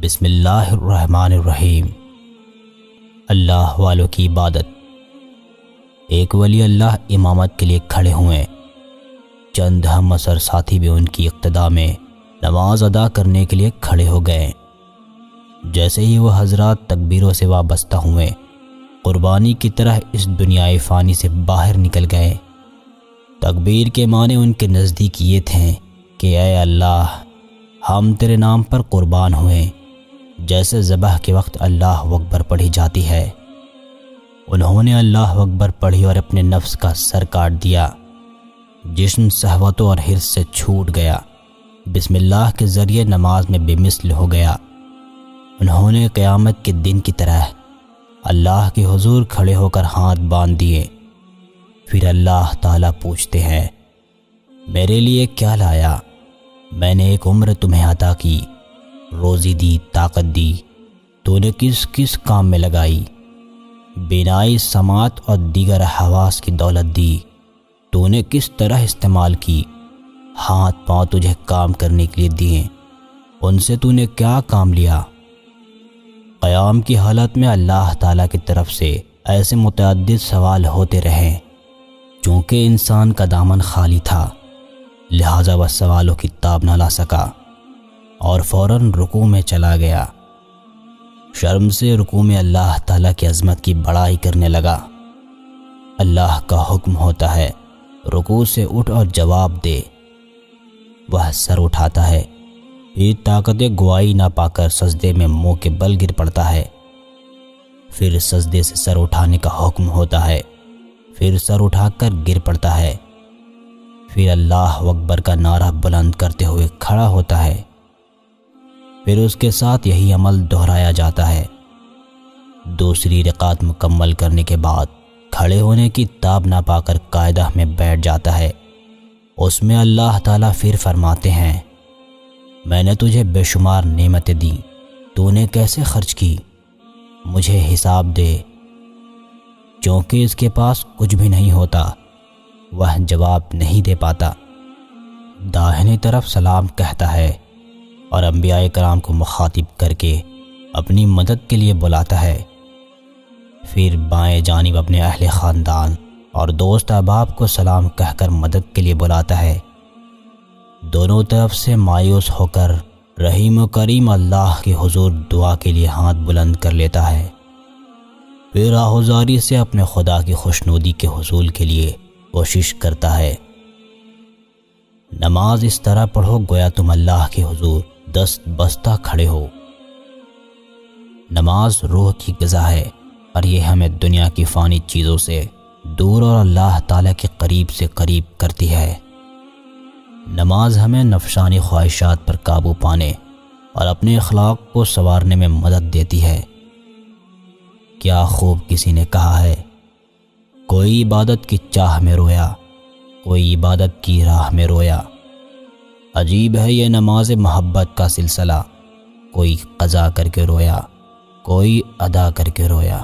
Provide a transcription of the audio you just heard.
بسم اللہ الرحمن الرحیم۔ اللہ والوں کی عبادت۔ ایک ولی اللہ امامت کے لیے کھڑے ہوئے، چند ہم عصر ساتھی بھی ان کی اقتداء میں نماز ادا کرنے کے لیے کھڑے ہو گئے۔ جیسے ہی وہ حضرات تکبیروں سے وابستہ ہوئے، قربانی کی طرح اس دنیائے فانی سے باہر نکل گئے۔ تکبیر کے معنی ان کے نزدیک یہ تھے کہ اے اللہ، ہم تیرے نام پر قربان ہوئے، جیسے ذبح کے وقت اللہ اکبر پڑھی جاتی ہے۔ انہوں نے اللہ اکبر پڑھی اور اپنے نفس کا سر کاٹ دیا۔ جسم سہوتوں اور حرص سے چھوٹ گیا، بسم اللہ کے ذریعے نماز میں بے مثل ہو گیا۔ انہوں نے قیامت کے دن کی طرح اللہ کے حضور کھڑے ہو کر ہاتھ باندھ دیے۔ پھر اللہ تعالیٰ پوچھتے ہیں، میرے لیے کیا لایا؟ میں نے ایک عمر تمہیں عطا کی، روزی دی، طاقت دی، تو نے کس کس کام میں لگائی؟ بینائی، سماعت اور دیگر حواس کی دولت دی، تو نے کس طرح استعمال کی؟ ہاتھ پاؤں تجھے کام کرنے کے لیے دیے، ان سے تو نے کیا کام لیا؟ قیام کی حالت میں اللہ تعالیٰ کی طرف سے ایسے متعدد سوال ہوتے رہے۔ چونکہ انسان کا دامن خالی تھا، لہٰذا وہ سوالوں کی تاب نہ لا سکا اور فوراً رکوع میں چلا گیا۔ شرم سے رکوع میں اللہ تعالیٰ کی عظمت کی بڑائی کرنے لگا۔ اللہ کا حکم ہوتا ہے رکوع سے اٹھ اور جواب دے۔ وہ سر اٹھاتا ہے، پھر طاقت گواہی نہ پا کر سجدے میں منہ کے بل گر پڑتا ہے۔ پھر سجدے سے سر اٹھانے کا حکم ہوتا ہے، پھر سر اٹھا کر گر پڑتا ہے۔ پھر اللہ اکبر کا نعرہ بلند کرتے ہوئے کھڑا ہوتا ہے۔ پھر اس کے ساتھ یہی عمل دہرایا جاتا ہے۔ دوسری رکعت مکمل کرنے کے بعد کھڑے ہونے کی تاب نہ پا کر قاعدہ میں بیٹھ جاتا ہے۔ اس میں اللہ تعالیٰ پھر فرماتے ہیں، میں نے تجھے بے شمار نعمتیں دیں، تو نے کیسے خرچ کی؟ مجھے حساب دے۔ چونکہ اس کے پاس کچھ بھی نہیں ہوتا، وہ جواب نہیں دے پاتا۔ داہنی طرف سلام کہتا ہے اور انبیاء کرام کو مخاطب کر کے اپنی مدد کے لیے بلاتا ہے۔ پھر بائیں جانب اپنے اہل خاندان اور دوست احباب کو سلام کہہ کر مدد کے لیے بلاتا ہے۔ دونوں طرف سے مایوس ہو کر رحیم و کریم اللہ کے حضور دعا کے لیے ہاتھ بلند کر لیتا ہے۔ پھر آہوزاری سے اپنے خدا کی خوشنودی کے حصول کے لیے کوشش کرتا ہے۔ نماز اس طرح پڑھو گویا تم اللہ کے حضور دست بستہ کھڑے ہو۔ نماز روح کی غذا ہے اور یہ ہمیں دنیا کی فانی چیزوں سے دور اور اللہ تعالیٰ کے قریب سے قریب کرتی ہے۔ نماز ہمیں نفسانی خواہشات پر قابو پانے اور اپنے اخلاق کو سنوارنے میں مدد دیتی ہے۔ کیا خوب کسی نے کہا ہے، کوئی عبادت کی چاہ میں رویا، کوئی عبادت کی راہ میں رویا۔ عجیب ہے یہ نماز محبت کا سلسلہ، کوئی قضا کر کے رویا، کوئی ادا کر کے رویا۔